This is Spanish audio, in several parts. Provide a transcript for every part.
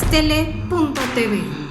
Stele.tv.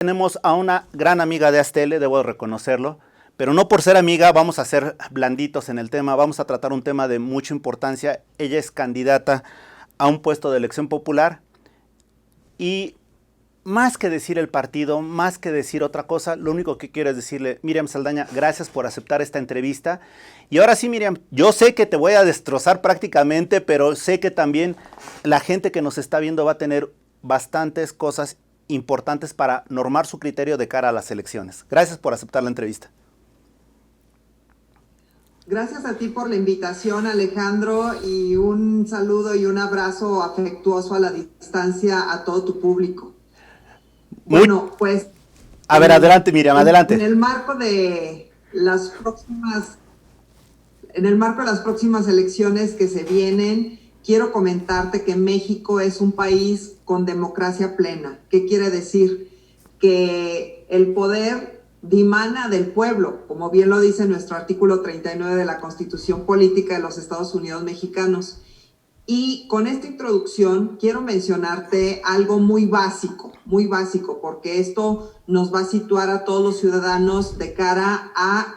Tenemos a una gran amiga de Astele, debo reconocerlo, pero no por ser amiga vamos a ser blanditos en el tema, vamos a tratar un tema de mucha importancia. Ella es candidata a un puesto de elección popular y más que decir el partido, más que decir otra cosa, lo único que quiero es decirle, Miriam Saldaña, gracias por aceptar esta entrevista. Y ahora sí, Miriam, yo sé que te voy a destrozar prácticamente, pero sé que también la gente que nos está viendo va a tener bastantes cosas importantes para normar su criterio de cara a las elecciones. Gracias por aceptar la entrevista. Gracias a ti por la invitación, Alejandro, y un saludo y un abrazo afectuoso a la distancia a todo tu público. Bueno, pues... A ver, adelante, Miriam, adelante. En el marco de las próximas elecciones que se vienen, quiero comentarte que México es un país con democracia plena. ¿Qué quiere decir? Que el poder dimana del pueblo, como bien lo dice nuestro artículo 39 de la Constitución Política de los Estados Unidos Mexicanos. Y con esta introducción quiero mencionarte algo muy básico, porque esto nos va a situar a todos los ciudadanos de cara a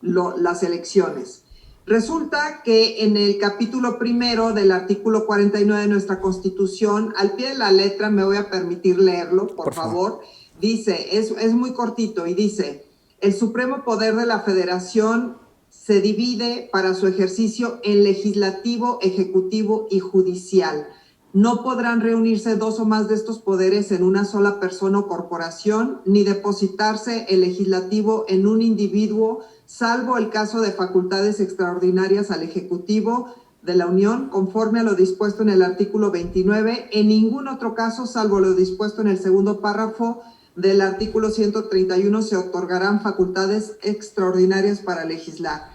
las elecciones. Resulta que en el capítulo primero del artículo 49 de nuestra Constitución, al pie de la letra, me voy a permitir leerlo, por favor. Dice, es muy cortito y dice, el supremo poder de la Federación se divide para su ejercicio en legislativo, ejecutivo y judicial. No podrán reunirse dos o más de estos poderes en una sola persona o corporación, ni depositarse el legislativo en un individuo, salvo el caso de facultades extraordinarias al Ejecutivo de la Unión, conforme a lo dispuesto en el artículo 29, en ningún otro caso, salvo lo dispuesto en el segundo párrafo del artículo 131, se otorgarán facultades extraordinarias para legislar.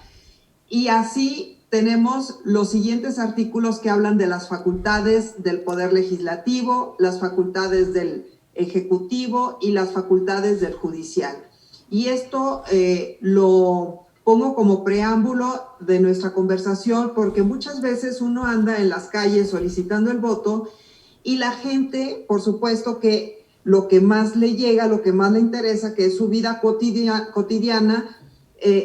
Y así tenemos los siguientes artículos que hablan de las facultades del Poder Legislativo, las facultades del Ejecutivo y las facultades del Judicial. Y esto lo pongo como preámbulo de nuestra conversación porque muchas veces uno anda en las calles solicitando el voto y la gente, por supuesto que lo que más le llega, lo que más le interesa, que es su vida cotidiana,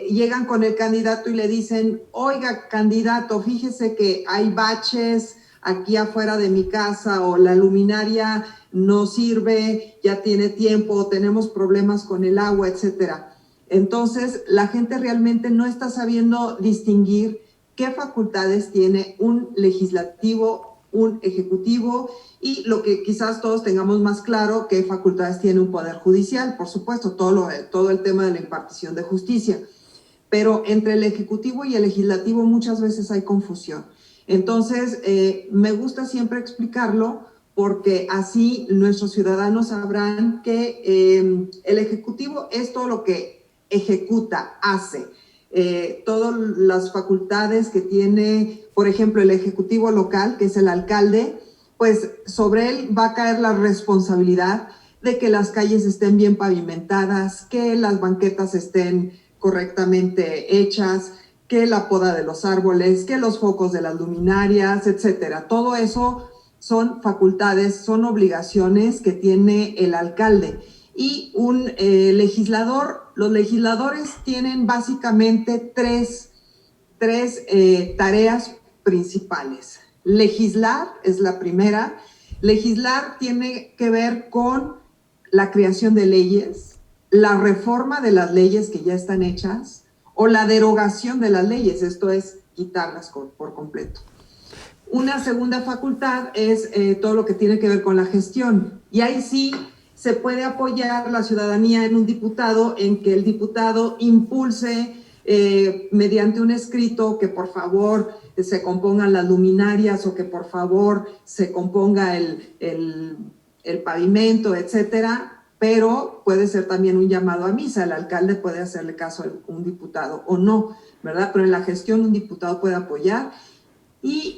llegan con el candidato y le dicen, oiga, candidato, fíjese que hay baches aquí afuera de mi casa o la luminaria no sirve, ya tiene tiempo, tenemos problemas con el agua, etcétera. Entonces, la gente realmente no está sabiendo distinguir qué facultades tiene un legislativo, un ejecutivo y lo que quizás todos tengamos más claro, qué facultades tiene un poder judicial, por supuesto, todo el tema de la impartición de justicia. Pero entre el ejecutivo y el legislativo muchas veces hay confusión. Entonces, me gusta siempre explicarlo porque así nuestros ciudadanos sabrán que el ejecutivo es todo lo que ejecuta, hace. Todas las facultades que tiene, por ejemplo, el ejecutivo local, que es el alcalde, pues sobre él va a caer la responsabilidad de que las calles estén bien pavimentadas, que las banquetas estén correctamente hechas, que la poda de los árboles, que los focos de las luminarias, etcétera. Todo eso son facultades, son obligaciones que tiene el alcalde. Y un legislador, los legisladores tienen básicamente tres tareas principales. Legislar es la primera. Legislar tiene que ver con la creación de leyes, la reforma de las leyes que ya están hechas o la derogación de las leyes, esto es quitarlas por completo. Una segunda facultad es todo lo que tiene que ver con la gestión y ahí sí se puede apoyar la ciudadanía en un diputado en que el diputado impulse mediante un escrito que por favor se compongan las luminarias o que por favor se componga el pavimento, etcétera, pero puede ser también un llamado a misa. El alcalde puede hacerle caso a un diputado o no, ¿verdad? Pero en la gestión un diputado puede apoyar. Y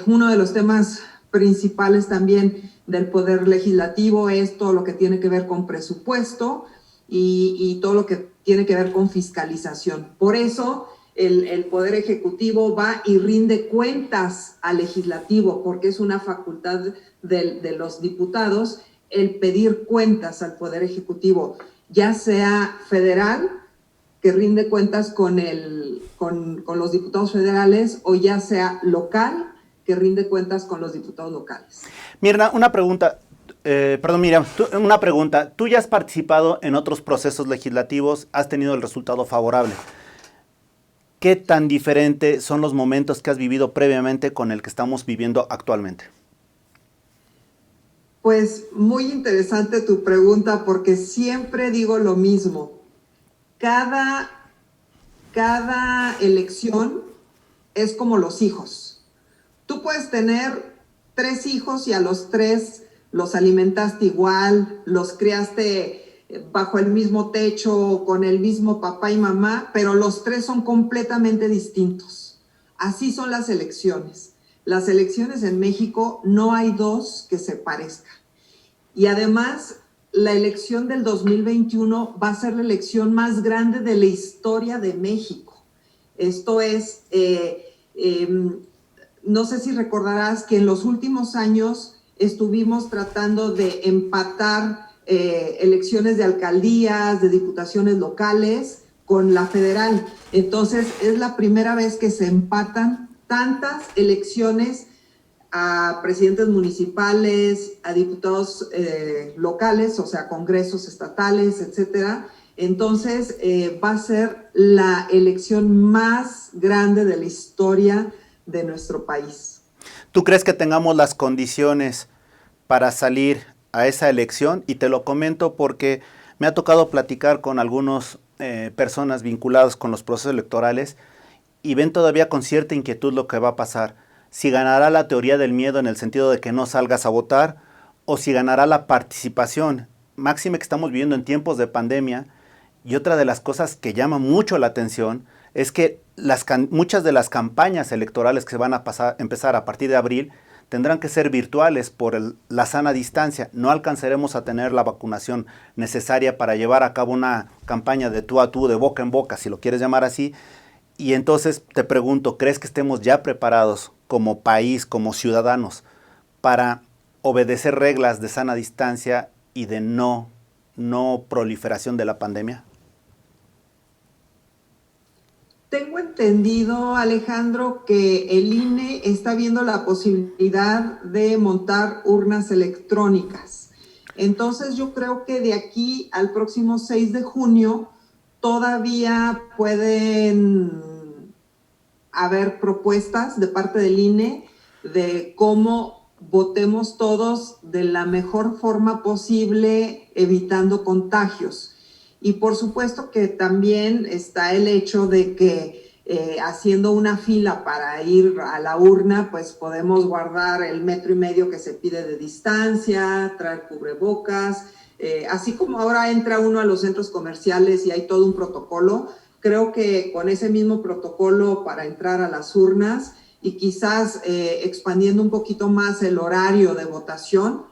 uno de los temas principales también del Poder Legislativo es todo lo que tiene que ver con presupuesto y todo lo que tiene que ver con fiscalización. Por eso el Poder Ejecutivo va y rinde cuentas al Legislativo, porque es una facultad de los diputados el pedir cuentas al Poder Ejecutivo, ya sea federal, que rinde cuentas con los diputados federales, o ya sea local, que rinde cuentas con los diputados locales. Mirna, una pregunta. Miriam, una pregunta. Tú ya has participado en otros procesos legislativos, has tenido el resultado favorable. ¿Qué tan diferentes son los momentos que has vivido previamente con el que estamos viviendo actualmente? Pues muy interesante tu pregunta, porque siempre digo lo mismo. Cada elección es como los hijos. Tú puedes tener 3 hijos y a los 3 los alimentaste igual, los criaste bajo el mismo techo, con el mismo papá y mamá, pero los 3 son completamente distintos. Así son las elecciones. Las elecciones en México no hay 2 que se parezcan. Y además, la elección del 2021 va a ser la elección más grande de la historia de México. Esto es, no sé si recordarás que en los últimos años estuvimos tratando de empatar elecciones de alcaldías, de diputaciones locales con la federal. Entonces, es la primera vez que se empatan tantas elecciones a presidentes municipales, a diputados locales, o sea, congresos estatales, etcétera. Entonces, va a ser la elección más grande de la historia de nuestro país. ¿Tú crees que tengamos las condiciones para salir a esa elección? Y te lo comento porque me ha tocado platicar con algunas personas vinculadas con los procesos electorales y ven todavía con cierta inquietud lo que va a pasar. Si ganará la teoría del miedo en el sentido de que no salgas a votar, o si ganará la participación. Máxime que estamos viviendo en tiempos de pandemia, y otra de las cosas que llama mucho la atención es que muchas de las campañas electorales que se van a empezar a partir de abril tendrán que ser virtuales por la sana distancia. No alcanzaremos a tener la vacunación necesaria para llevar a cabo una campaña de tú a tú, de boca en boca, si lo quieres llamar así. Y entonces te pregunto, ¿crees que estemos ya preparados como país, como ciudadanos, para obedecer reglas de sana distancia y de no proliferación de la pandemia? Tengo entendido, Alejandro, que el INE está viendo la posibilidad de montar urnas electrónicas. Entonces yo creo que de aquí al próximo 6 de junio todavía pueden haber propuestas de parte del INE de cómo votemos todos de la mejor forma posible, evitando contagios. Y por supuesto que también está el hecho de que haciendo una fila para ir a la urna, pues podemos guardar el 1.5 metros que se pide de distancia, traer cubrebocas, así como ahora entra uno a los centros comerciales y hay todo un protocolo. Creo que con ese mismo protocolo para entrar a las urnas y quizás expandiendo un poquito más el horario de votación,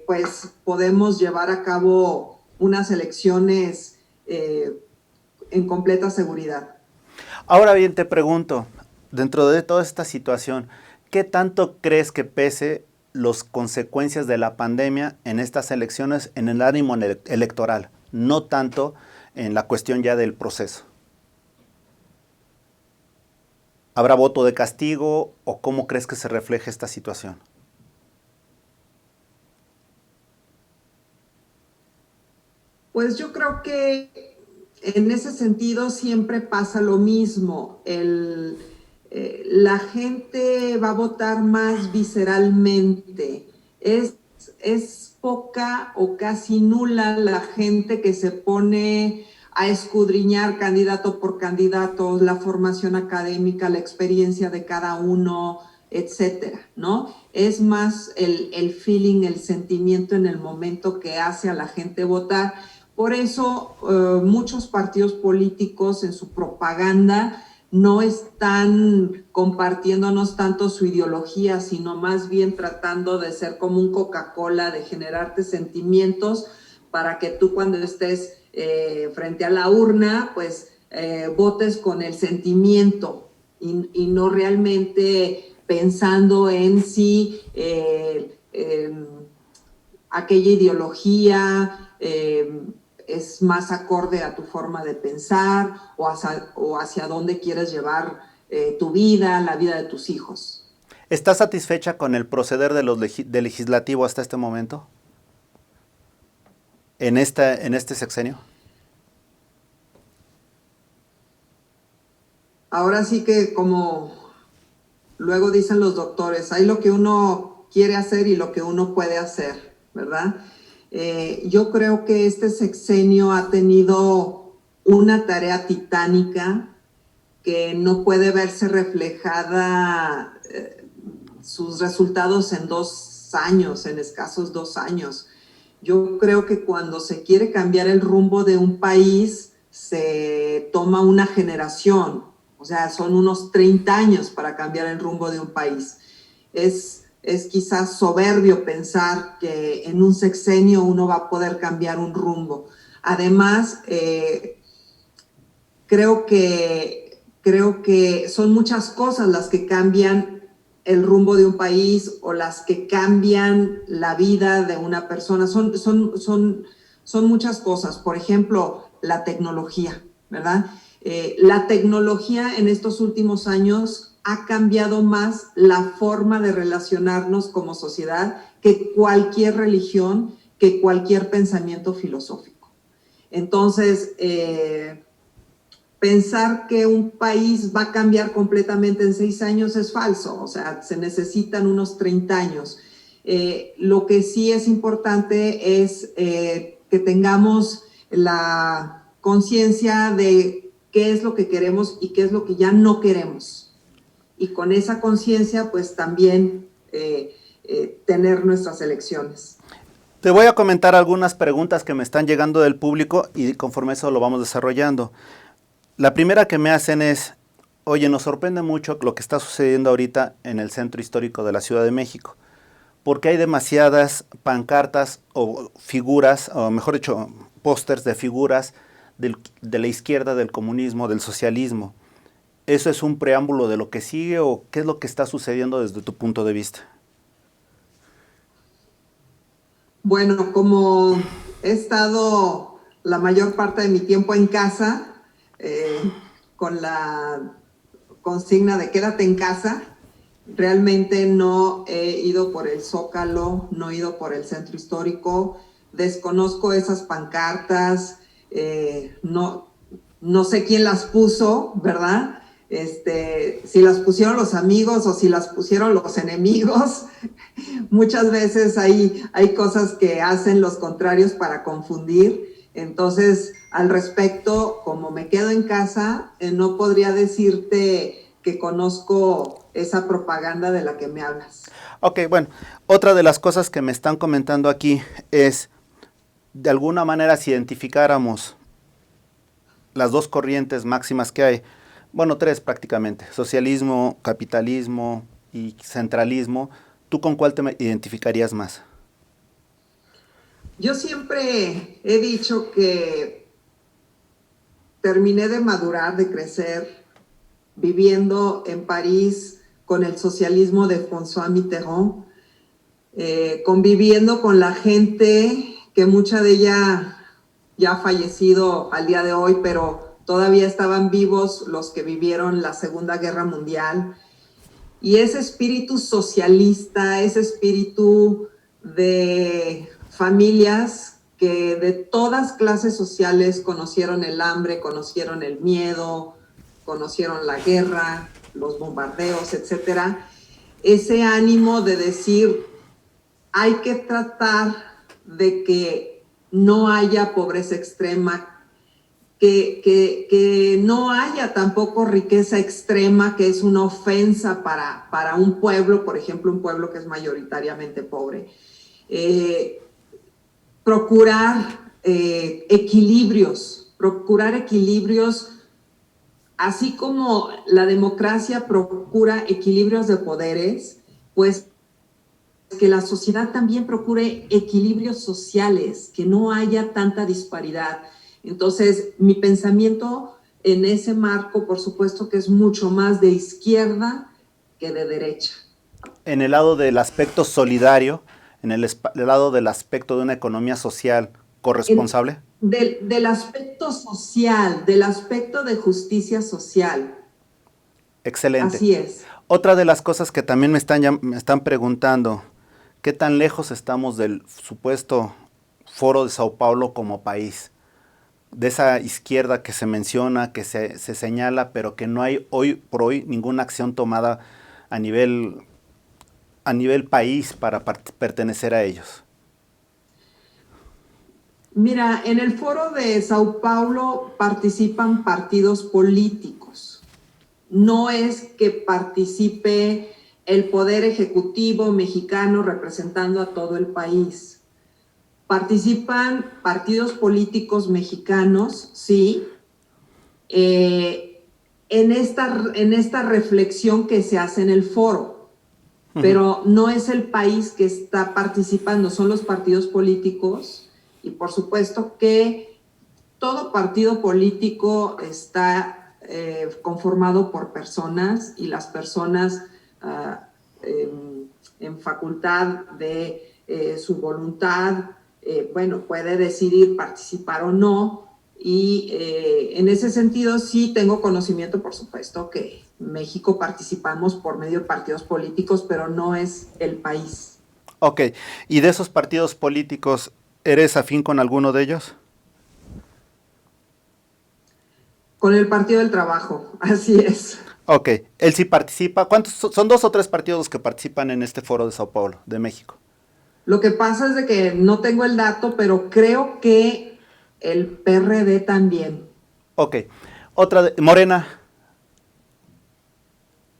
pues podemos llevar a cabo unas elecciones en completa seguridad. Ahora bien, te pregunto, dentro de toda esta situación, ¿qué tanto crees que pese las consecuencias de la pandemia en estas elecciones, en el ánimo electoral? No tanto en la cuestión ya del proceso. ¿Habrá voto de castigo o cómo crees que se refleje esta situación? Pues yo creo que en ese sentido siempre pasa lo mismo. La gente va a votar más visceralmente. Es poca o casi nula la gente que se pone a escudriñar candidato por candidato, la formación académica, la experiencia de cada uno, etcétera, ¿no? Es más el feeling, el sentimiento en el momento que hace a la gente votar. Por eso muchos partidos políticos en su propaganda no están compartiéndonos tanto su ideología, sino más bien tratando de ser como un Coca-Cola, de generarte sentimientos para que tú cuando estés frente a la urna, pues votes con el sentimiento y no realmente pensando en si aquella ideología es más acorde a tu forma de pensar o hacia dónde quieres llevar tu vida, la vida de tus hijos. ¿Estás satisfecha con el proceder de del legislativo hasta este momento? ¿En este sexenio? Ahora sí que, como luego dicen los doctores, hay lo que uno quiere hacer y lo que uno puede hacer, ¿verdad? Yo creo que este sexenio ha tenido una tarea titánica que no puede verse reflejada sus resultados en 2 años, en escasos 2 años. Yo creo que cuando se quiere cambiar el rumbo de un país, se toma una generación, o sea, son unos 30 años para cambiar el rumbo de un país. Es quizás soberbio pensar que en un sexenio uno va a poder cambiar un rumbo. Además, creo que son muchas cosas las que cambian el rumbo de un país o las que cambian la vida de una persona. Son muchas cosas. Por ejemplo, la tecnología, ¿verdad? La tecnología en estos últimos años ha cambiado más la forma de relacionarnos como sociedad que cualquier religión, que cualquier pensamiento filosófico. Entonces, pensar que un país va a cambiar completamente en 6 años es falso, o sea, se necesitan unos 30 años. Lo que sí es importante es que tengamos la conciencia de qué es lo que queremos y qué es lo que ya no queremos. Y con esa conciencia, pues también tener nuestras elecciones. Te voy a comentar algunas preguntas que me están llegando del público y conforme eso lo vamos desarrollando. La primera que me hacen es, oye, nos sorprende mucho lo que está sucediendo ahorita en el centro histórico de la Ciudad de México, porque hay demasiadas pancartas o figuras, o mejor dicho, pósters de figuras de la izquierda, del comunismo, del socialismo. ¿Eso es un preámbulo de lo que sigue o qué es lo que está sucediendo desde tu punto de vista? Bueno, como he estado la mayor parte de mi tiempo en casa, con la consigna de quédate en casa, realmente no he ido por el Zócalo, no he ido por el centro histórico, desconozco esas pancartas, no sé quién las puso, ¿verdad? Si las pusieron los amigos o si las pusieron los enemigos. Muchas veces hay cosas que hacen los contrarios para confundir. Entonces, al respecto, como me quedo en casa, no podría decirte que conozco esa propaganda de la que me hablas. Ok, bueno, otra de las cosas que me están comentando aquí es, de alguna manera, si identificáramos las dos corrientes máximas que hay, bueno, 3 prácticamente, socialismo, capitalismo y centralismo, ¿tú con cuál te identificarías más? Yo siempre he dicho que terminé de madurar, de crecer, viviendo en París con el socialismo de François Mitterrand, conviviendo con la gente que mucha de ella ya ha fallecido al día de hoy, pero todavía estaban vivos los que vivieron la Segunda Guerra Mundial. Y ese espíritu socialista, ese espíritu de familias que de todas clases sociales conocieron el hambre, conocieron el miedo, conocieron la guerra, los bombardeos, etcétera. Ese ánimo de decir, hay que tratar de que no haya pobreza extrema, que no haya tampoco riqueza extrema, que es una ofensa para un pueblo, por ejemplo, un pueblo que es mayoritariamente pobre. Procurar equilibrios, así como la democracia procura equilibrios de poderes, pues que la sociedad también procure equilibrios sociales, que no haya tanta disparidad. Entonces, mi pensamiento en ese marco, por supuesto que es mucho más de izquierda que de derecha. En el lado del aspecto solidario, en el lado del aspecto de una economía social corresponsable. Del aspecto social, del aspecto de justicia social. Excelente. Así es. Otra de las cosas que también me están preguntando, ¿qué tan lejos estamos del supuesto Foro de Sao Paulo como país? De esa izquierda que se menciona, que se señala, pero que no hay hoy por hoy ninguna acción tomada a nivel país para pertenecer a ellos. Mira, en el Foro de Sao Paulo participan partidos políticos. No es que participe el Poder Ejecutivo mexicano representando a todo el país. Participan partidos políticos mexicanos, sí, en esta reflexión que se hace en el foro, pero no es el país que está participando, son los partidos políticos, y por supuesto que todo partido político está conformado por personas, y las personas en facultad de su voluntad, bueno, puede decidir participar o no, y en ese sentido sí tengo conocimiento, por supuesto, que México participamos por medio de partidos políticos, pero no es el país. Ok, ¿y de esos partidos políticos eres afín con alguno de ellos? Con el Partido del Trabajo, así es. Ok, él sí participa. ¿Cuántos son? ¿2 o 3 partidos los que participan en este foro de Sao Paulo, de México? Lo que pasa es de que no tengo el dato, pero creo que el PRD también. Ok, otra de Morena.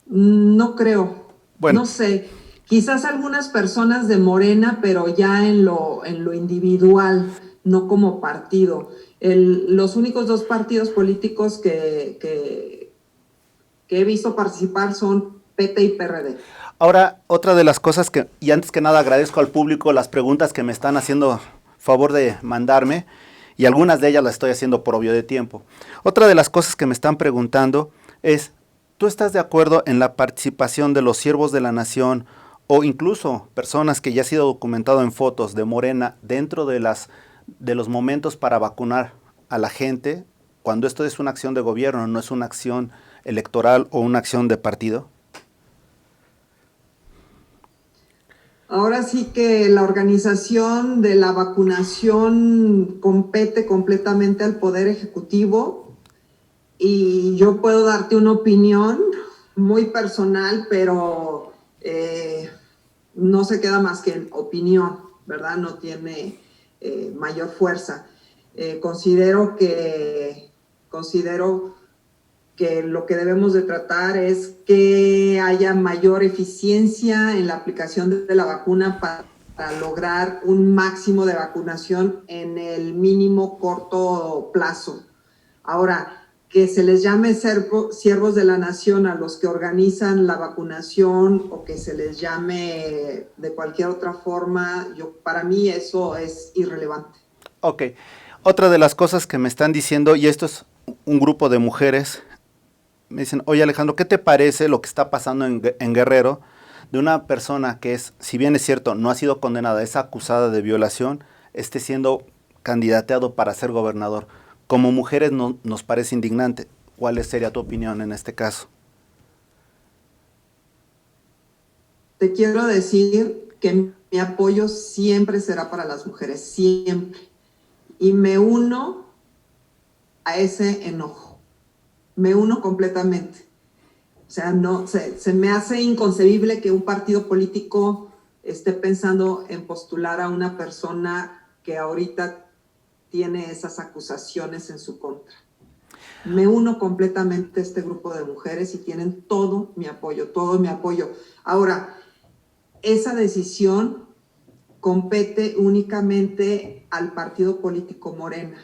No creo, Bueno, no sé. Quizás algunas personas de Morena, pero ya en lo individual, no como partido. Los únicos 2 partidos políticos que he visto participar son PT y PRD. ahora otra de las cosas que, y antes que nada agradezco al público las preguntas que me están haciendo favor de mandarme, y algunas de ellas las estoy haciendo por obvio de tiempo. Otra de las cosas que me están preguntando es, ¿tú estás de acuerdo en la participación de los siervos de la nación o incluso personas que ya ha sido documentado en fotos de Morena dentro de los momentos para vacunar a la gente, cuando esto es una acción de gobierno, no es una acción electoral o una acción de partido? Ahora sí que la organización de la vacunación compete completamente al Poder Ejecutivo, y yo puedo darte una opinión muy personal, pero no se queda más que en opinión, ¿verdad? No tiene mayor fuerza. Considero que lo que debemos de tratar es que haya mayor eficiencia en la aplicación de la vacuna para lograr un máximo de vacunación en el mínimo corto plazo. Ahora, que se les llame siervos de la nación a los que organizan la vacunación, o que se les llame de cualquier otra forma, para mí eso es irrelevante. Ok, otra de las cosas que me están diciendo, y esto es un grupo de mujeres, me dicen, oye Alejandro, ¿qué te parece lo que está pasando en Guerrero de una persona que es, si bien es cierto, no ha sido condenada, es acusada de violación, esté siendo candidateado para ser gobernador? Como mujeres nos parece indignante. ¿Cuál sería tu opinión en este caso? Te quiero decir que mi apoyo siempre será para las mujeres, siempre. Y me uno a ese enojo. Me uno completamente. O sea, no, se me hace inconcebible que un partido político esté pensando en postular a una persona que ahorita tiene esas acusaciones en su contra. Me uno completamente a este grupo de mujeres y tienen todo mi apoyo, todo mi apoyo. Ahora, esa decisión compete únicamente al partido político Morena.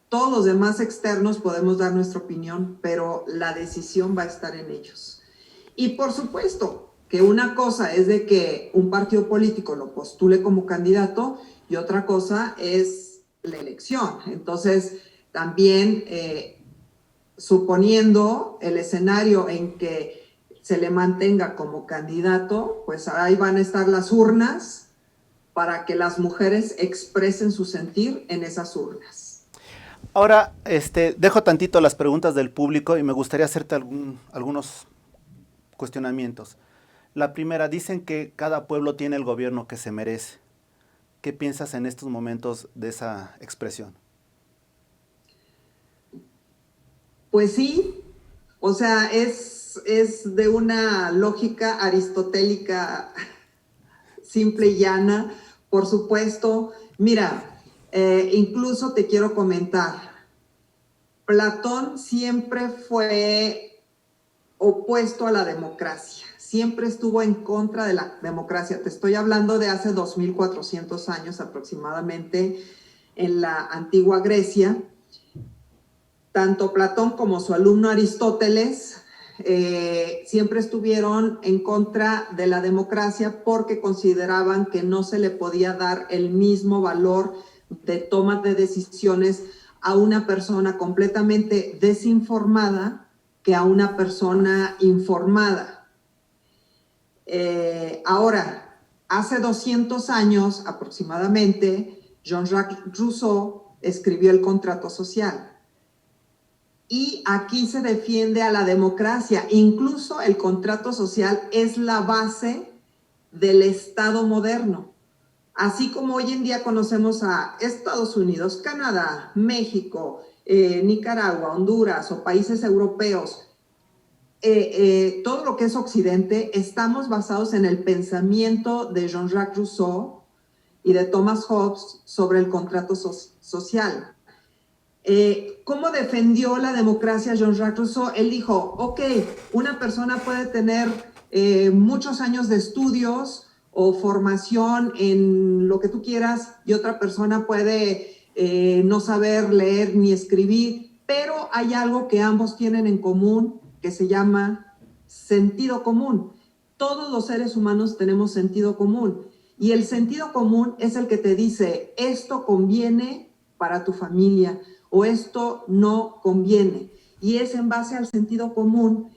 Todos los demás externos podemos dar nuestra opinión, pero la decisión va a estar en ellos. Y por supuesto que una cosa es de que un partido político lo postule como candidato y otra cosa es la elección. Entonces, también suponiendo el escenario en que se le mantenga como candidato, pues ahí van a estar las urnas para que las mujeres expresen su sentir en esas urnas. Ahora, dejo tantito las preguntas del público y me gustaría hacerte algunos cuestionamientos. La primera, dicen que cada pueblo tiene el gobierno que se merece. ¿Qué piensas en estos momentos de esa expresión? Pues sí, o sea, es de una lógica aristotélica simple y llana, por supuesto. Mira, incluso te quiero comentar, Platón siempre fue opuesto a la democracia, siempre estuvo en contra de la democracia. Te estoy hablando de hace 2400 años aproximadamente en la antigua Grecia. Tanto Platón como su alumno Aristóteles siempre estuvieron en contra de la democracia porque consideraban que no se le podía dar el mismo valor de toma de decisiones a una persona completamente desinformada que a una persona informada. Ahora, hace 200 años aproximadamente, Jean-Jacques Rousseau escribió el Contrato Social. Y aquí se defiende a la democracia. Incluso el contrato social es la base del Estado moderno. Así como hoy en día conocemos a Estados Unidos, Canadá, México, Nicaragua, Honduras o países europeos, todo lo que es Occidente, estamos basados en el pensamiento de Jean-Jacques Rousseau y de Thomas Hobbes sobre el contrato social. ¿Cómo defendió la democracia Jean-Jacques Rousseau? Él dijo, ok, una persona puede tener muchos años de estudios o formación en lo que tú quieras y otra persona puede no saber leer ni escribir, pero hay algo que ambos tienen en común que se llama sentido común. Todos los seres humanos tenemos sentido común y el sentido común es el que te dice, esto conviene para tu familia, o esto no conviene. Y es en base al sentido común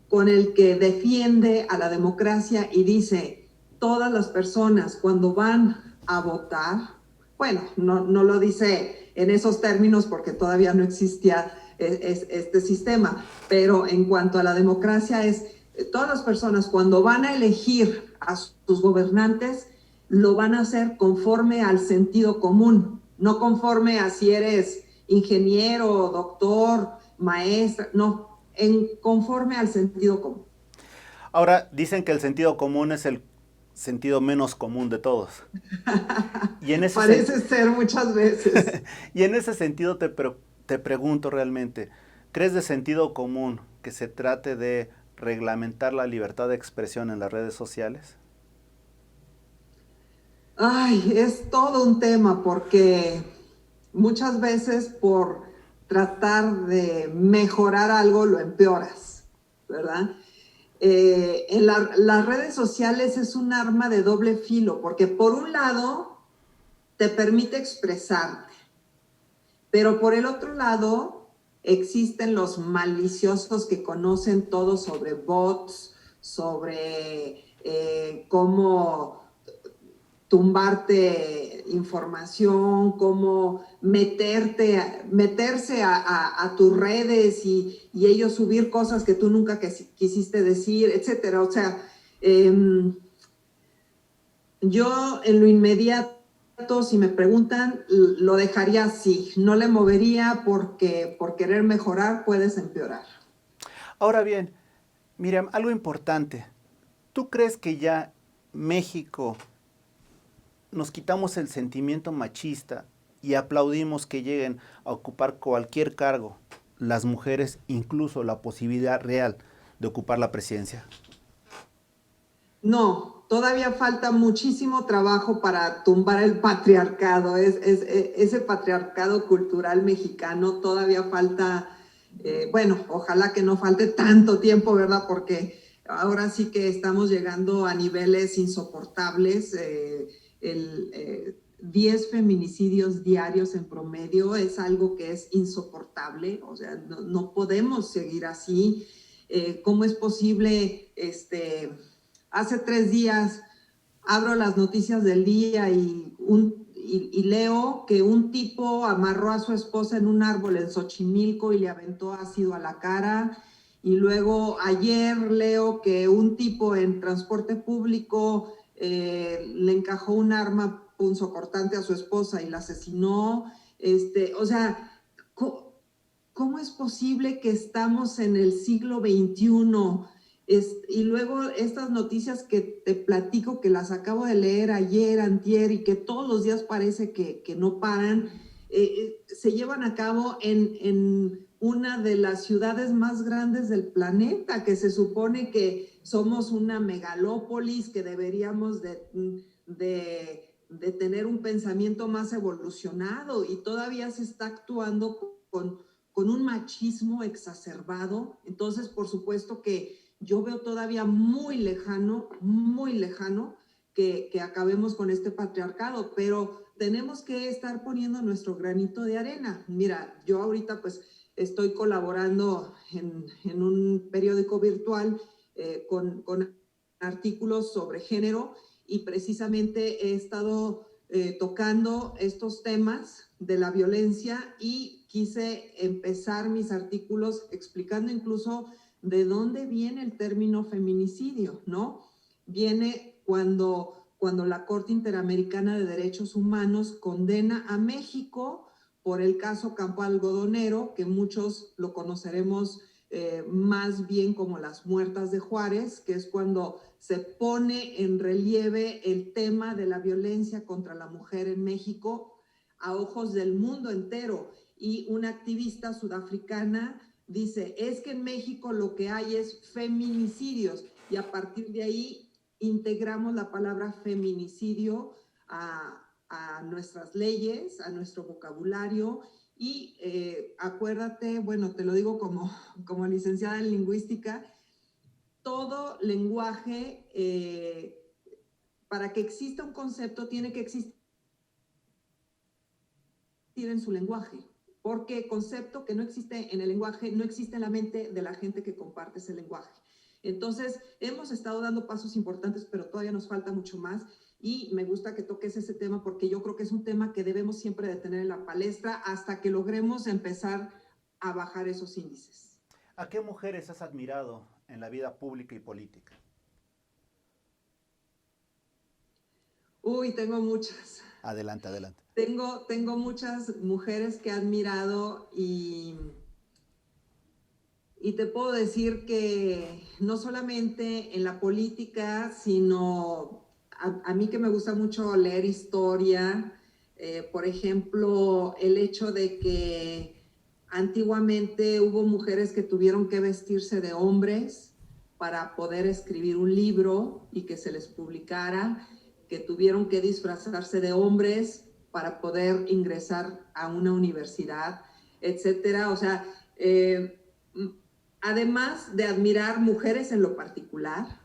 con el que defiende a la democracia y dice, todas las personas cuando van a votar, bueno, no lo dice en esos términos porque todavía no existía este sistema, pero en cuanto a la democracia es, todas las personas cuando van a elegir a sus gobernantes, lo van a hacer conforme al sentido común, no conforme a si eres ingeniero, doctor, maestra, no, conforme al sentido común. Ahora, dicen que el sentido común es el sentido menos común de todos. Y en ese, Parece ser muchas veces. y en ese sentido te pregunto realmente, ¿crees de sentido común que se trate de reglamentar la libertad de expresión en las redes sociales? Ay, es todo un tema porque muchas veces por tratar de mejorar algo lo empeoras, ¿verdad? Las redes sociales es un arma de doble filo porque por un lado te permite expresarte, pero por el otro lado existen los maliciosos que conocen todo sobre bots, sobre cómo tumbarte información, cómo meterse a tus redes y ellos subir cosas que tú nunca quisiste decir, etcétera. O sea, yo en lo inmediato, si me preguntan, lo dejaría así. No le movería porque por querer mejorar puedes empeorar. Ahora bien, Miriam, algo importante. ¿Tú crees que ya México nos quitamos el sentimiento machista y aplaudimos que lleguen a ocupar cualquier cargo las mujeres, incluso la posibilidad real de ocupar la presidencia? No, todavía falta muchísimo trabajo para tumbar el patriarcado, ese patriarcado cultural mexicano, todavía falta, bueno, ojalá que no falte tanto tiempo, ¿verdad? Porque ahora sí que estamos llegando a niveles insoportables. 10 feminicidios diarios en promedio es algo que es insoportable, o sea, no podemos seguir así. ¿Cómo es posible? Hace 3 días abro las noticias del día y leo que un tipo amarró a su esposa en un árbol en Xochimilco y le aventó ácido a la cara. Y luego ayer leo que un tipo en transporte público le encajó un arma punzocortante a su esposa y la asesinó. O sea, ¿cómo es posible que estamos en el siglo XXI? Y luego estas noticias que te platico, que las acabo de leer ayer, antier, y que todos los días parece que no paran, se llevan a cabo en una de las ciudades más grandes del planeta, que se supone que somos una megalópolis, que deberíamos de tener un pensamiento más evolucionado, y todavía se está actuando con un machismo exacerbado. Entonces, por supuesto que yo veo todavía muy lejano que acabemos con este patriarcado, pero tenemos que estar poniendo nuestro granito de arena. Mira, yo ahorita pues estoy colaborando en un periódico virtual con artículos sobre género, y precisamente he estado tocando estos temas de la violencia, y quise empezar mis artículos explicando incluso de dónde viene el término feminicidio, ¿no? Viene cuando la Corte Interamericana de Derechos Humanos condena a México por el caso Campo Algodonero, que muchos lo conoceremos más bien como las muertas de Juárez, que es cuando se pone en relieve el tema de la violencia contra la mujer en México a ojos del mundo entero. Y una activista sudafricana dice, es que en México lo que hay es feminicidios, y a partir de ahí integramos la palabra feminicidio a nuestras leyes, a nuestro vocabulario. Y acuérdate, bueno, te lo digo como licenciada en lingüística, todo lenguaje, para que exista un concepto, tiene que existir en su lenguaje, porque concepto que no existe en el lenguaje no existe en la mente de la gente que comparte ese lenguaje. Entonces, hemos estado dando pasos importantes, pero todavía nos falta mucho más, y me gusta que toques ese tema porque yo creo que es un tema que debemos siempre de tener en la palestra hasta que logremos empezar a bajar esos índices. ¿A qué mujeres has admirado en la vida pública y política? Uy, tengo muchas. Adelante, adelante. Tengo muchas mujeres que he admirado, y te puedo decir que no solamente en la política, sino a mí que me gusta mucho leer historia, por ejemplo, el hecho de que antiguamente hubo mujeres que tuvieron que vestirse de hombres para poder escribir un libro y que se les publicara, que tuvieron que disfrazarse de hombres para poder ingresar a una universidad, etcétera. O sea, además de admirar mujeres en lo particular,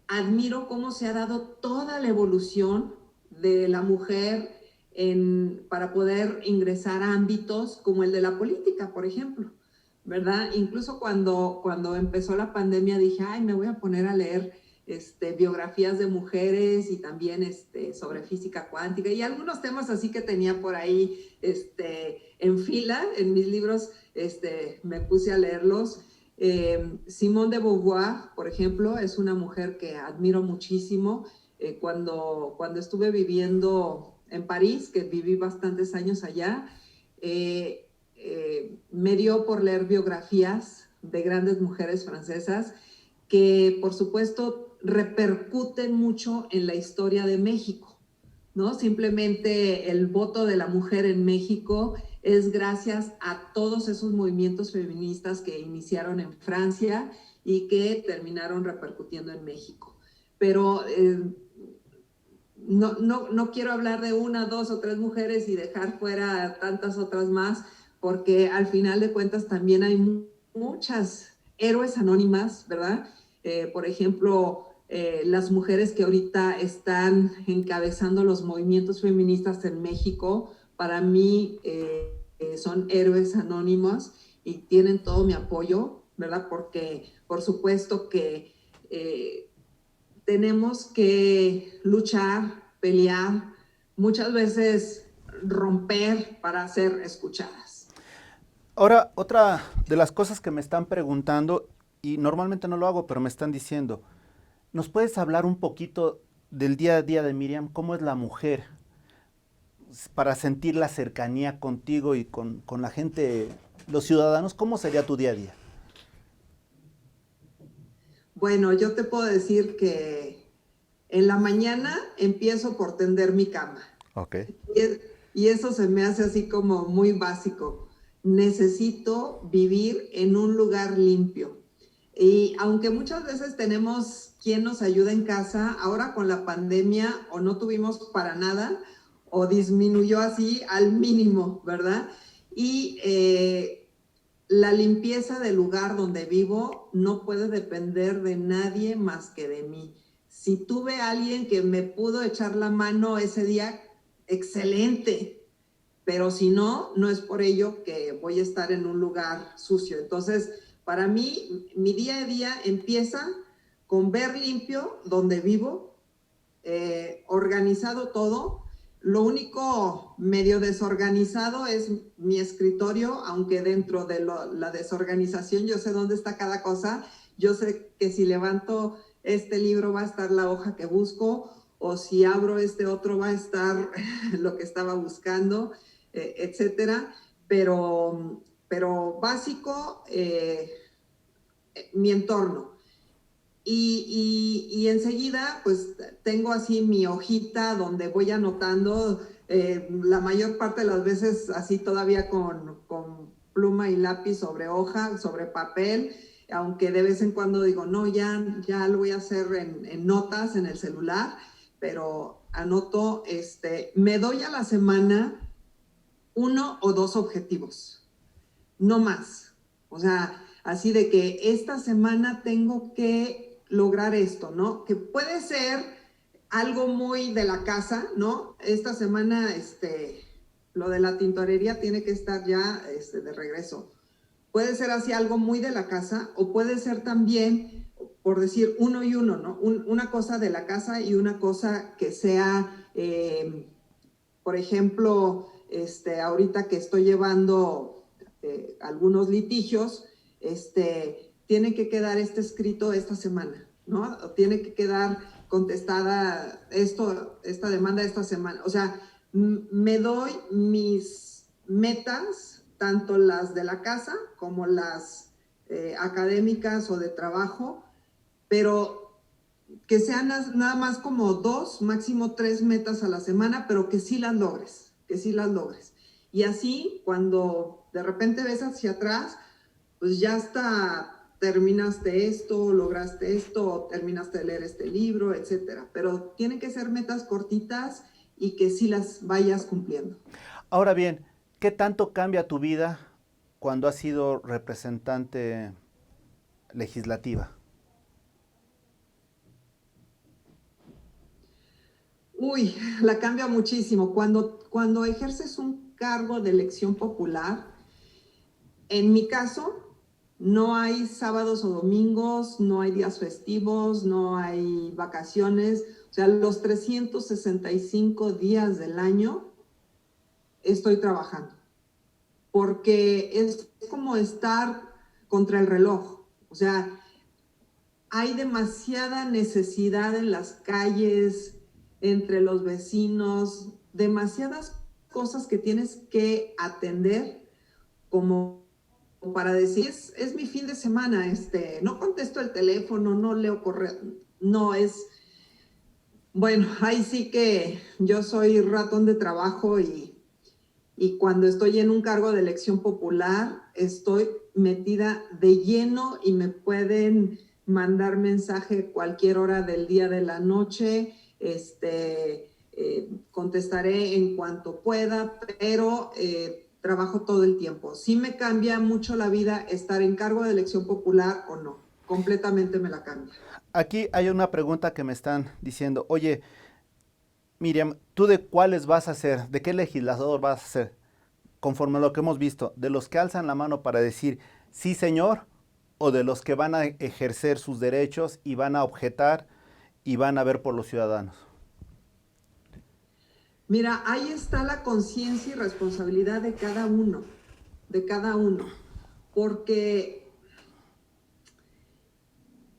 admiro cómo se ha dado toda la evolución de la mujer para poder ingresar a ámbitos como el de la política, por ejemplo, ¿verdad? Incluso cuando empezó la pandemia dije, ay, me voy a poner a leer biografías de mujeres, y también sobre física cuántica y algunos temas así que tenía por ahí en fila en mis libros. Me puse a leerlos. Simone de Beauvoir, por ejemplo, es una mujer que admiro muchísimo. Cuando estuve viviendo en París, que viví bastantes años allá, me dio por leer biografías de grandes mujeres francesas que, por supuesto, repercuten mucho en la historia de México, ¿no? Simplemente el voto de la mujer en México es gracias a todos esos movimientos feministas que iniciaron en Francia y que terminaron repercutiendo en México. Pero no quiero hablar de una, dos o tres mujeres y dejar fuera a tantas otras más, porque al final de cuentas también hay muchas héroes anónimas, ¿verdad? Por ejemplo, las mujeres que ahorita están encabezando los movimientos feministas en México, para mí son héroes anónimos y tienen todo mi apoyo, ¿verdad? Porque por supuesto que tenemos que luchar, pelear, muchas veces romper para ser escuchadas. Ahora, otra de las cosas que me están preguntando, y normalmente no lo hago, pero me están diciendo, ¿nos puedes hablar un poquito del día a día de Miriam? ¿Cómo es la mujer? Para sentir la cercanía contigo y con la gente, los ciudadanos, ¿cómo sería tu día a día? Bueno, yo te puedo decir que en la mañana empiezo por tender mi cama. Ok. Y eso se me hace así como muy básico. Necesito vivir en un lugar limpio. Y aunque muchas veces tenemos quien nos ayuda en casa, ahora con la pandemia o no tuvimos para nada o disminuyó así al mínimo, ¿verdad? Y la limpieza del lugar donde vivo no puede depender de nadie más que de mí. Si tuve a alguien que me pudo echar la mano ese día, excelente, pero si no, no es por ello que voy a estar en un lugar sucio. Entonces, para mí, mi día a día empieza con ver limpio donde vivo, organizado todo. Lo único medio desorganizado es mi escritorio, aunque dentro de la desorganización yo sé dónde está cada cosa. Yo sé que si levanto este libro va a estar la hoja que busco, o si abro este otro va a estar lo que estaba buscando, etcétera. Pero básico, mi entorno. Y enseguida, pues tengo así mi hojita donde voy anotando, la mayor parte de las veces así todavía con pluma y lápiz sobre hoja, sobre papel, aunque de vez en cuando digo, no, ya lo voy a hacer en notas en el celular, pero anoto, me doy a la semana uno o dos objetivos, no más. O sea, así de que esta semana tengo que lograr esto, ¿no? Que puede ser algo muy de la casa, ¿no? Esta semana, lo de la tintorería tiene que estar ya de regreso. Puede ser así algo muy de la casa, o puede ser también, por decir, uno y uno, ¿no? Una cosa de la casa y una cosa que sea, por ejemplo, ahorita que estoy llevando algunos litigios, tiene que quedar escrito esta semana, ¿no? O tiene que quedar contestada esta demanda esta semana. O sea, me doy mis metas, tanto las de la casa como las académicas o de trabajo, pero que sean nada más como dos, máximo tres metas a la semana, pero que sí las logres, que sí las logres. Y así, cuando de repente ves hacia atrás, pues ya está, terminaste esto, lograste esto, terminaste de leer este libro, etcétera. Pero tienen que ser metas cortitas y que sí las vayas cumpliendo. Ahora bien, ¿qué tanto cambia tu vida cuando has sido representante legislativa? Uy, la cambia muchísimo. Cuando ejerces un cargo de elección popular, en mi caso, no hay sábados o domingos, no hay días festivos, no hay vacaciones. O sea, los 365 días del año estoy trabajando, porque es como estar contra el reloj. O sea, hay demasiada necesidad en las calles, entre los vecinos, demasiadas cosas que tienes que atender como para decir, es mi fin de semana, no contesto el teléfono, no leo correo, no, es Bueno, ahí sí que yo soy ratón de trabajo y cuando estoy en un cargo de elección popular, estoy metida de lleno y me pueden mandar mensaje cualquier hora del día, de la noche, contestaré en cuanto pueda, pero trabajo todo el tiempo. Sí me cambia mucho la vida estar en cargo de elección popular o no, completamente me la cambia. Aquí hay una pregunta que me están diciendo, oye, Miriam, ¿tú de cuáles vas a ser? ¿De qué legislador vas a ser? Conforme a lo que hemos visto, ¿de los que alzan la mano para decir sí, señor? ¿O de los que van a ejercer sus derechos y van a objetar y van a ver por los ciudadanos? Mira, ahí está la conciencia y responsabilidad de cada uno, porque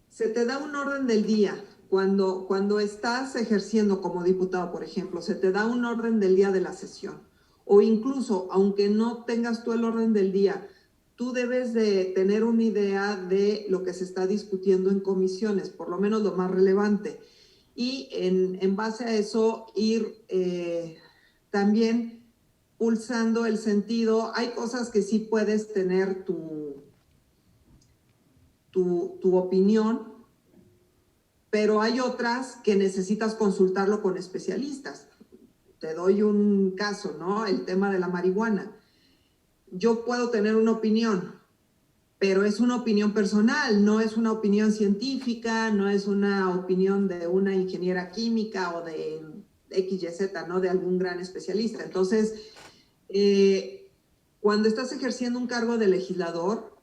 se te da un orden del día. Cuando estás ejerciendo como diputado, por ejemplo, se te da un orden del día de la sesión. O incluso, aunque no tengas tú el orden del día, tú debes de tener una idea de lo que se está discutiendo en comisiones, por lo menos lo más relevante. Y en base a eso, ir también pulsando el sentido. Hay cosas que sí puedes tener tu opinión, pero hay otras que necesitas consultarlo con especialistas. Te doy un caso, ¿no? El tema de la marihuana. Yo puedo tener una opinión, pero es una opinión personal, no es una opinión científica, no es una opinión de una ingeniera química o de XYZ, ¿no? De algún gran especialista. Entonces, cuando estás ejerciendo un cargo de legislador,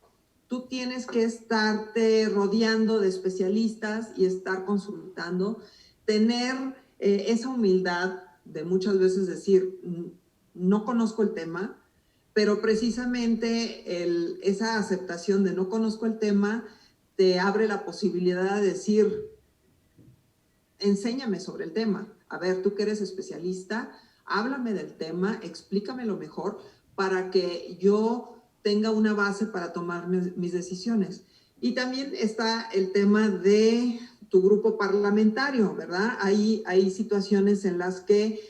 tú tienes que estarte rodeando de especialistas y estar consultando, tener esa humildad de muchas veces decir, no conozco el tema, pero precisamente esa aceptación de no conozco el tema te abre la posibilidad de decir, enséñame sobre el tema. A ver, tú que eres especialista, háblame del tema, explícamelo mejor para que yo tenga una base para tomar mis decisiones. Y también está el tema de tu grupo parlamentario, ¿verdad? Hay situaciones en las que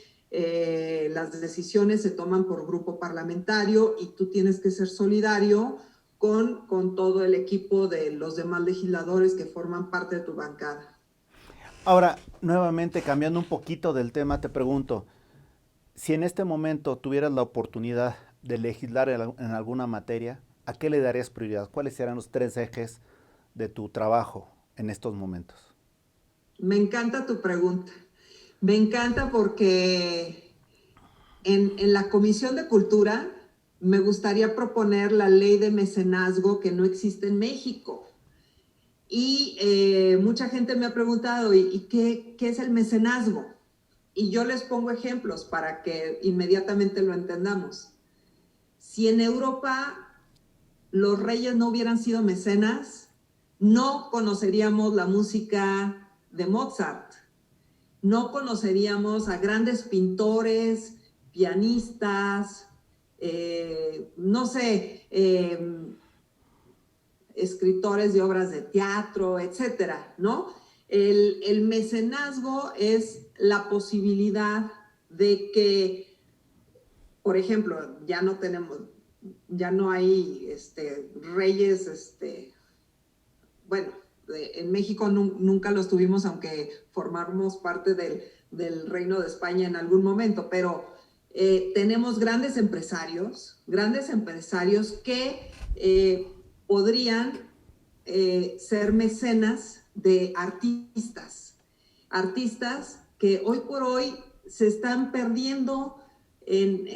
las decisiones se toman por grupo parlamentario y tú tienes que ser solidario con todo el equipo de los demás legisladores que forman parte de tu bancada. Ahora, nuevamente cambiando un poquito del tema, te pregunto, si en este momento tuvieras la oportunidad de legislar en alguna materia, ¿a qué le darías prioridad? ¿Cuáles serán los tres ejes de tu trabajo en estos momentos? Me encanta tu pregunta. Me encanta porque en la Comisión de Cultura me gustaría proponer la ley de mecenazgo que no existe en México. Y mucha gente me ha preguntado, ¿y qué es el mecenazgo? Y yo les pongo ejemplos para que inmediatamente lo entendamos. Si en Europa los reyes no hubieran sido mecenas, no conoceríamos la música de Mozart, no conoceríamos a grandes pintores, pianistas, no sé, escritores de obras de teatro, etcétera, ¿no? El mecenazgo es la posibilidad de que, por ejemplo, ya no hay reyes, bueno, en México nunca los tuvimos, aunque formamos parte del Reino de España en algún momento, pero tenemos grandes empresarios que podrían ser mecenas de artistas que hoy por hoy se están perdiendo en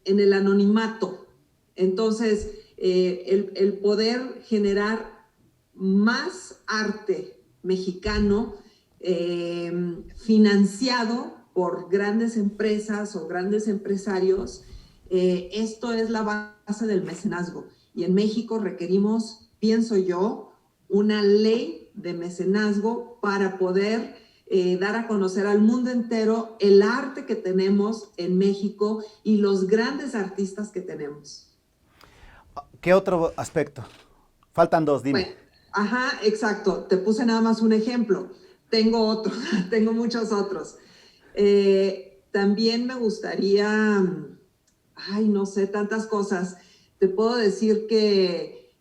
el anonimato. Entonces, el poder generar más arte mexicano financiado por grandes empresas o grandes empresarios, esto es la base del mecenazgo. Y en México requerimos, pienso yo, una ley de mecenazgo para poder dar a conocer al mundo entero el arte que tenemos en México y los grandes artistas que tenemos. ¿Qué otro aspecto? Faltan dos, dime. Bueno, ajá, exacto. Te puse nada más un ejemplo, Tengo otros, tengo muchos otros. También me gustaría, ay, no sé, tantas cosas. Te puedo decir que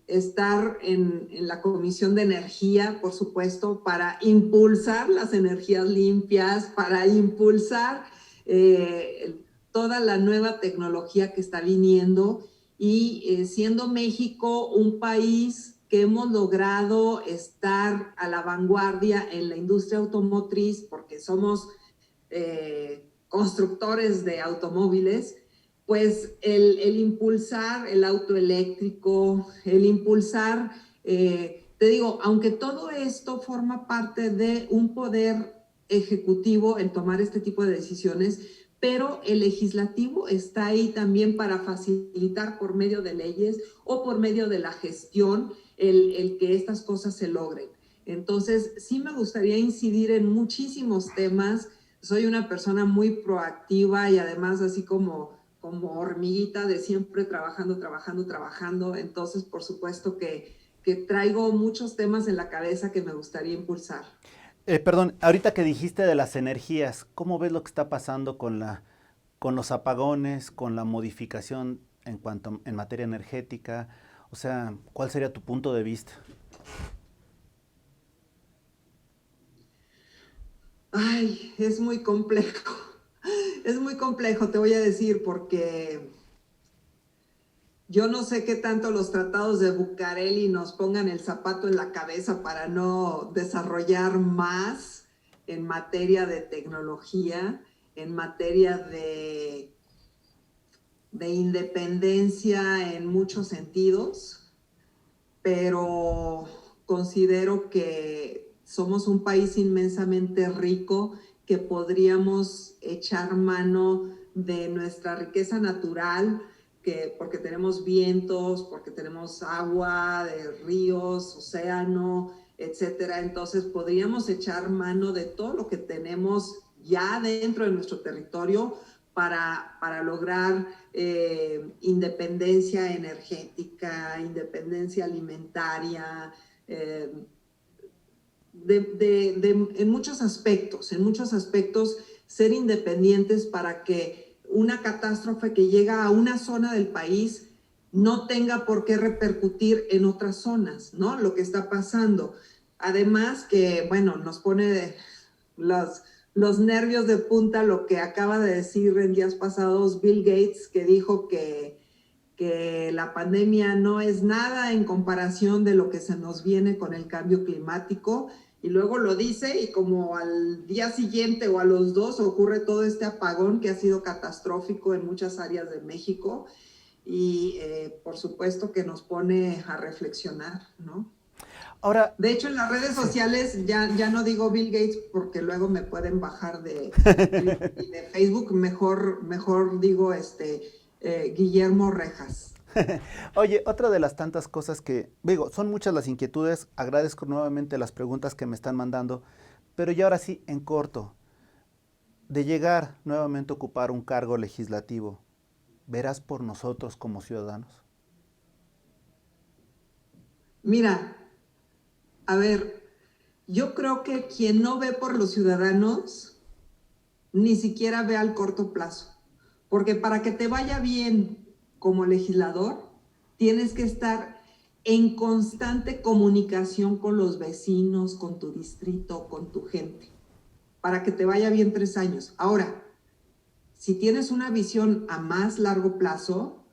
estar en la Comisión de Energía, por supuesto, para impulsar las energías limpias, para impulsar toda la nueva tecnología que está viniendo y siendo México un país que hemos logrado estar a la vanguardia en la industria automotriz porque somos constructores de automóviles, pues el impulsar el auto eléctrico, el impulsar, te digo, aunque todo esto forma parte de un poder ejecutivo en tomar este tipo de decisiones, pero el legislativo está ahí también para facilitar por medio de leyes o por medio de la gestión el que estas cosas se logren. Entonces, sí me gustaría incidir en muchísimos temas. Soy una persona muy proactiva y además así como hormiguita de siempre trabajando, trabajando, trabajando. Entonces, por supuesto que traigo muchos temas en la cabeza que me gustaría impulsar. Perdón, ahorita que dijiste de las energías, ¿cómo ves lo que está pasando con los apagones, con la modificación en materia energética? O sea, ¿cuál sería tu punto de vista? Ay, es muy complejo. Es muy complejo, te voy a decir, porque yo no sé qué tanto los tratados de Bucareli nos pongan el zapato en la cabeza para no desarrollar más en materia de tecnología, en materia de independencia en muchos sentidos, pero considero que somos un país inmensamente rico que podríamos echar mano de nuestra riqueza natural, porque tenemos vientos, porque tenemos agua de ríos, océano, etcétera. Entonces podríamos echar mano de todo lo que tenemos ya dentro de nuestro territorio para lograr independencia energética, independencia alimentaria, eh, en muchos aspectos, ser independientes para que una catástrofe que llega a una zona del país no tenga por qué repercutir en otras zonas, ¿no? Lo que está pasando. Además que, bueno, nos pone los, los nervios de punta lo que acaba de decir en días pasados Bill Gates, que dijo que la pandemia no es nada en comparación de lo que se nos viene con el cambio climático, y luego lo dice y como al día siguiente o a los dos ocurre todo este apagón que ha sido catastrófico en muchas áreas de México y por supuesto que nos pone a reflexionar, ¿no? Ahora, De hecho, en las redes sí. sociales ya no digo Bill Gates porque luego me pueden bajar de Facebook, mejor digo Guillermo Rejas. Oye, otra de las tantas cosas que, digo, son muchas las inquietudes, agradezco nuevamente las preguntas que me están mandando, pero ya ahora sí, en corto, de llegar nuevamente a ocupar un cargo legislativo, ¿verás por nosotros como ciudadanos? Mira, a ver, yo creo que quien no ve por los ciudadanos ni siquiera ve al corto plazo, porque para que te vaya bien como legislador, tienes que estar en constante comunicación con los vecinos, con tu distrito, con tu gente, para que te vaya bien 3 años. Ahora, si tienes una visión a más largo plazo,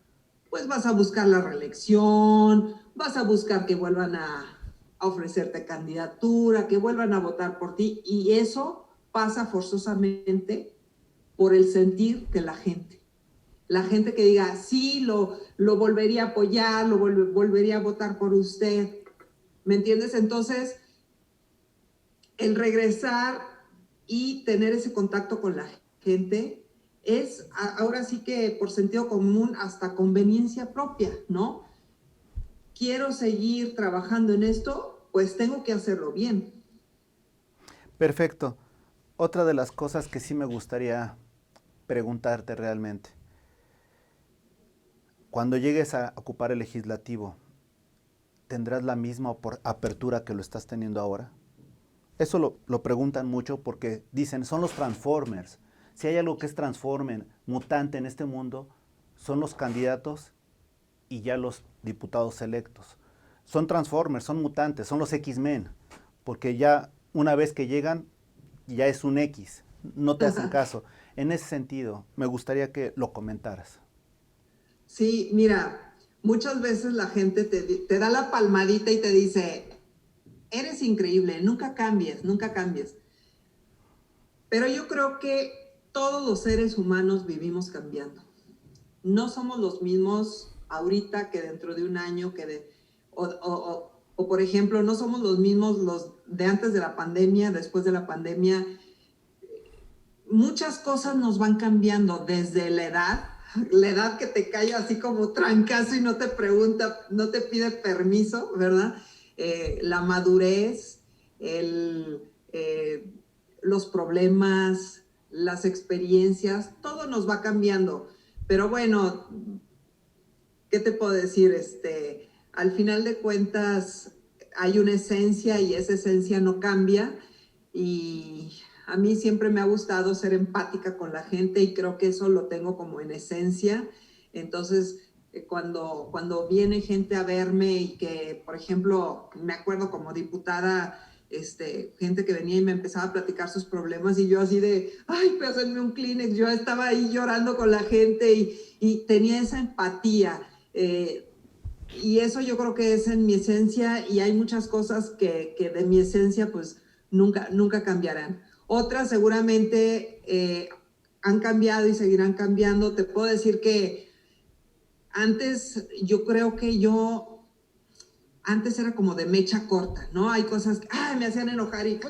pues vas a buscar la reelección, vas a buscar que vuelvan a ofrecerte candidatura, que vuelvan a votar por ti, y eso pasa forzosamente por el sentir de la gente. La gente que diga, sí, lo volvería a apoyar, volvería a votar por usted. ¿Me entiendes? Entonces, el regresar y tener ese contacto con la gente es ahora sí que por sentido común hasta conveniencia propia, ¿no? Quiero seguir trabajando en esto, pues tengo que hacerlo bien. Perfecto. Otra de las cosas que sí me gustaría preguntarte realmente, cuando llegues a ocupar el legislativo, ¿tendrás la misma apertura que lo estás teniendo ahora? Eso lo preguntan mucho porque dicen, son los Transformers. Si hay algo que es Transformer, mutante en este mundo, son los candidatos y ya los diputados electos. Son Transformers, son mutantes, son los X-Men, porque ya una vez que llegan, ya es un X, no te hacen caso. En ese sentido, me gustaría que lo comentaras. Sí, mira, muchas veces la gente te da la palmadita y te dice, eres increíble, nunca cambies, nunca cambies. Pero yo creo que todos los seres humanos vivimos cambiando. No somos los mismos ahorita que dentro de un año, o por ejemplo, no somos los mismos los de antes de la pandemia, después de la pandemia. Muchas cosas nos van cambiando desde la edad que te cae así como trancazo y no te pregunta, no te pide permiso, ¿verdad? La madurez, los problemas, las experiencias, todo nos va cambiando. Pero bueno, ¿qué te puedo decir? Al final de cuentas hay una esencia y esa esencia no cambia, y a mí siempre me ha gustado ser empática con la gente y creo que eso lo tengo como en esencia. Entonces, cuando viene gente a verme y que, por ejemplo, me acuerdo como diputada, gente que venía y me empezaba a platicar sus problemas y yo así de, ay, pásenme un Kleenex, yo estaba ahí llorando con la gente y tenía esa empatía. Y eso yo creo que es en mi esencia, y hay muchas cosas que de mi esencia pues nunca cambiarán. Otras seguramente han cambiado y seguirán cambiando. Te puedo decir que antes yo creo que antes era como de mecha corta, ¿no? Hay cosas que me hacían enojar y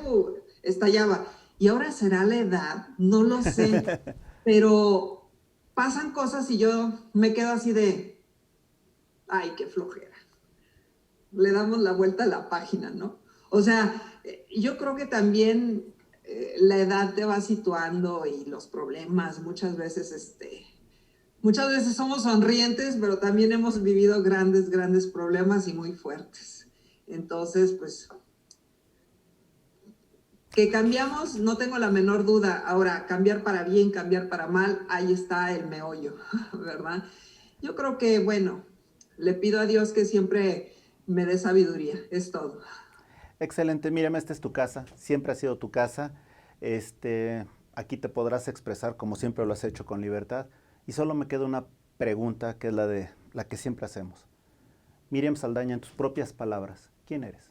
estallaba. Y ahora será la edad, no lo sé, pero pasan cosas y yo me quedo así de, ay, qué flojera. Le damos la vuelta a la página, ¿no? O sea, yo creo que también la edad te va situando y los problemas, muchas veces somos sonrientes, pero también hemos vivido grandes problemas y muy fuertes. Entonces, pues, que cambiamos, no tengo la menor duda. Ahora, cambiar para bien, cambiar para mal, ahí está el meollo, ¿verdad? Yo creo que, bueno, le pido a Dios que siempre me dé sabiduría, es todo. Excelente, Miriam, esta es tu casa, siempre ha sido tu casa. Aquí te podrás expresar como siempre lo has hecho, con libertad. Y solo me queda una pregunta, que es la que siempre hacemos. Miriam Saldaña, en tus propias palabras, ¿quién eres?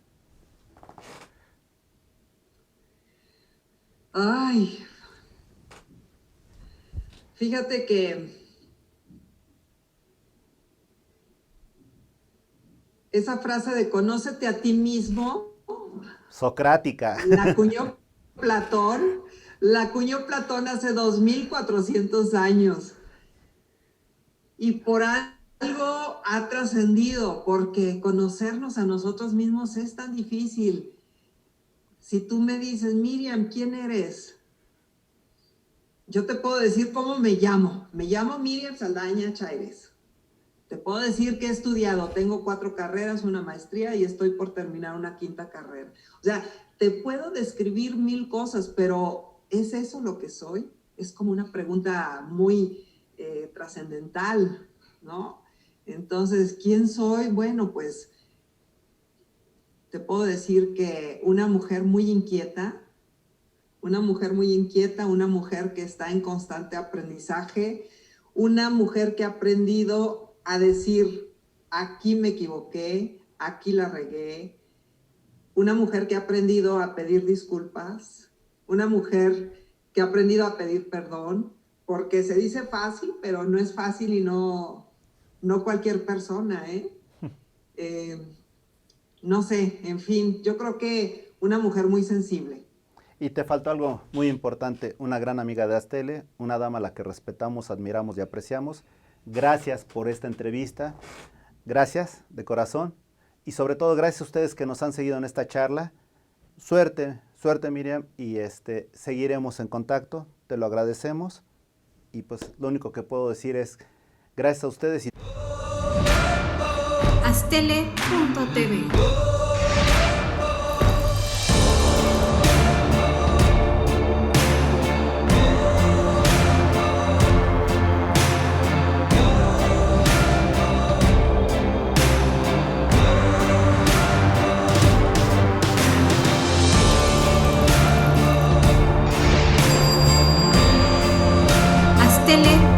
Ay, fíjate que esa frase de conócete a ti mismo, Socrática. la acuñó Platón hace 2400 años. Y por algo ha trascendido, porque conocernos a nosotros mismos es tan difícil. Si tú me dices, Miriam, ¿quién eres? Yo te puedo decir cómo me llamo. Me llamo Miriam Saldaña Chaires. Te puedo decir que he estudiado. Tengo 4 carreras, una maestría y estoy por terminar una 5ª carrera. O sea, te puedo describir 1000 cosas, pero ¿es eso lo que soy? Es como una pregunta muy trascendental, ¿no? Entonces, ¿quién soy? Bueno, pues te puedo decir que una mujer muy inquieta, una mujer que está en constante aprendizaje, una mujer que ha aprendido a decir, aquí me equivoqué, aquí la regué, una mujer que ha aprendido a pedir disculpas, una mujer que ha aprendido a pedir perdón, porque se dice fácil, pero no es fácil y no cualquier persona, no sé, en fin, yo creo que una mujer muy sensible. Y te faltó algo muy importante, una gran amiga de Astele, una dama a la que respetamos, admiramos y apreciamos. Gracias por esta entrevista, gracias de corazón, y sobre todo gracias a ustedes que nos han seguido en esta charla. Suerte Miriam, y seguiremos en contacto, te lo agradecemos, y pues lo único que puedo decir es gracias a ustedes. Astele.tv tele.